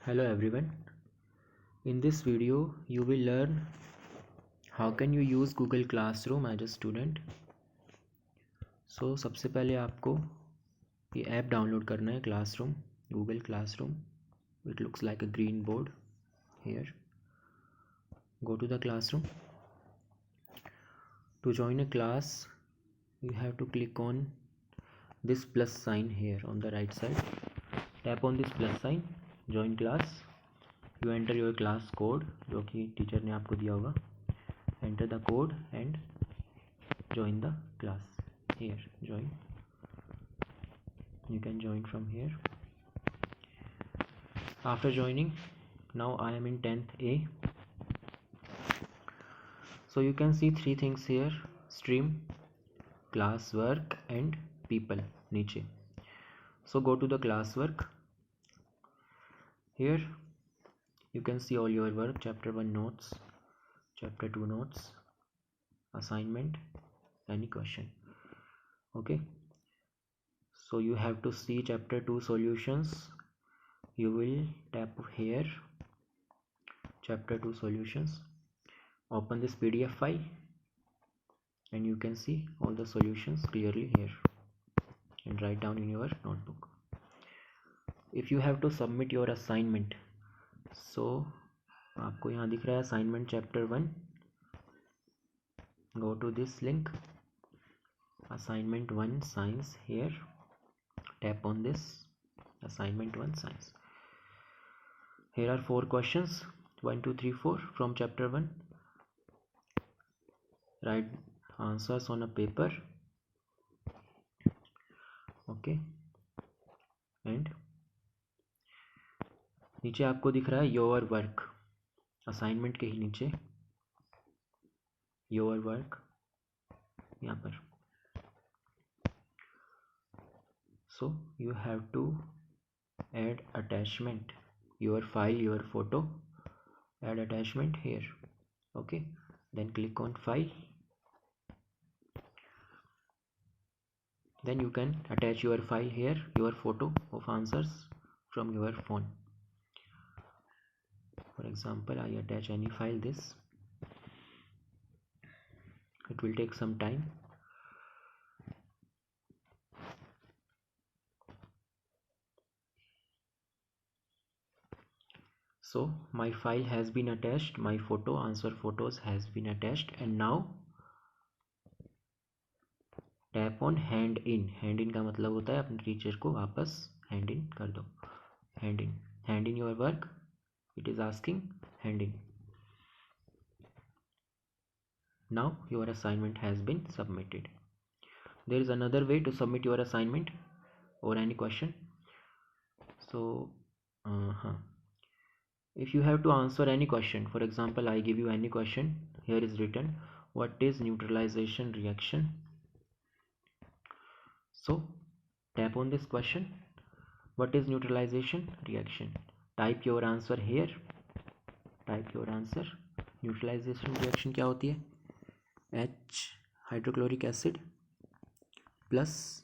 Hello everyone. In this video you will learn how can you use Google Classroom as a student. So सबसे पहले आपको ये app download करना है Classroom, Google Classroom. It looks like a green board here. Go to the Classroom. To join a class you have to click on this plus sign here on the right side. Tap on this plus sign, join class. You enter your class code जो कि teacher ने आपको दिया होगा. Enter the code and join the class. Here join. You can join from here. After joining, now I am in 10th A. So you can see three things here: stream, classwork and people नीचे. So go to the classwork. Here you can see all your work: chapter 1 notes, chapter 2 notes, assignment, any question. Okay, so you have to see chapter 2 solutions. You will tap here, chapter 2 solutions. Open this PDF file and you can see all the solutions clearly here and write down in your notebook. If you have to submit your assignment, so आपको यहाँ दिख रहा है assignment chapter 1. Go to this link, assignment 1 science. Here tap on this assignment 1 science. Here are 4 questions, 1 2 3 4 from chapter 1. Write answers on a paper. Okay, and नीचे आपको दिख रहा है your work, assignment के ही नीचे your work यहाँ पर. So you have to add attachment, your file, your photo. Add attachment here. Okay, then click on file. Then you can attach your file here, your photo of answers from your phone. For example, I attach any file, this. It will take some time. So my file has been attached, my photo, answer photos has been attached, and now tap on hand in. Hand in का मतलब होता है अपने teacher को वापस hand in कर दो. Hand in your work. It is asking hand in. Now your assignment has been submitted. There is another way to submit your assignment or any question. So if you have to answer any question, for example, I give you any question. Here is written, what is neutralization reaction? So tap on this question, what is neutralization reaction? Type your answer here. Type your answer. Neutralization reaction क्या होती है? H hydrochloric acid plus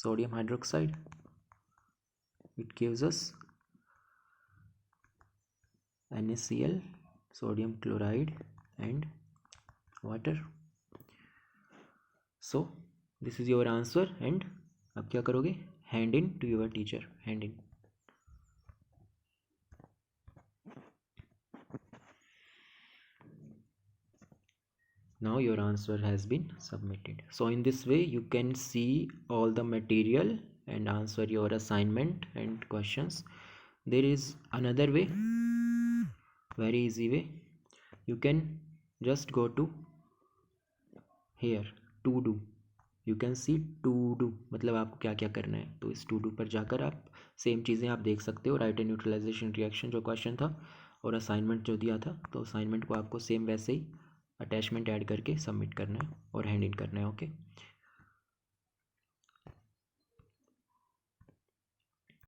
sodium hydroxide. It gives us NaCl, sodium chloride and water. So this is your answer and अब क्या करोगे? Hand in to your teacher. Hand in. Now your answer has been submitted. So in this way you can see all the material and answer your assignment and questions. There is another way, very easy way. You can just go to here, to do. You can see to do मतलब आपको क्या क्या करना है. तो इस to do पर जाकर आप सेम चीज़ें आप देख सकते हो. राइट ए न्यूट्रलाइजेशन रिएक्शन जो क्वेश्चन था और असाइनमेंट जो दिया था, तो असाइनमेंट को आपको सेम वैसे ही अटैचमेंट ऐड करके सबमिट करना है और हैंड इन करना है. ओके.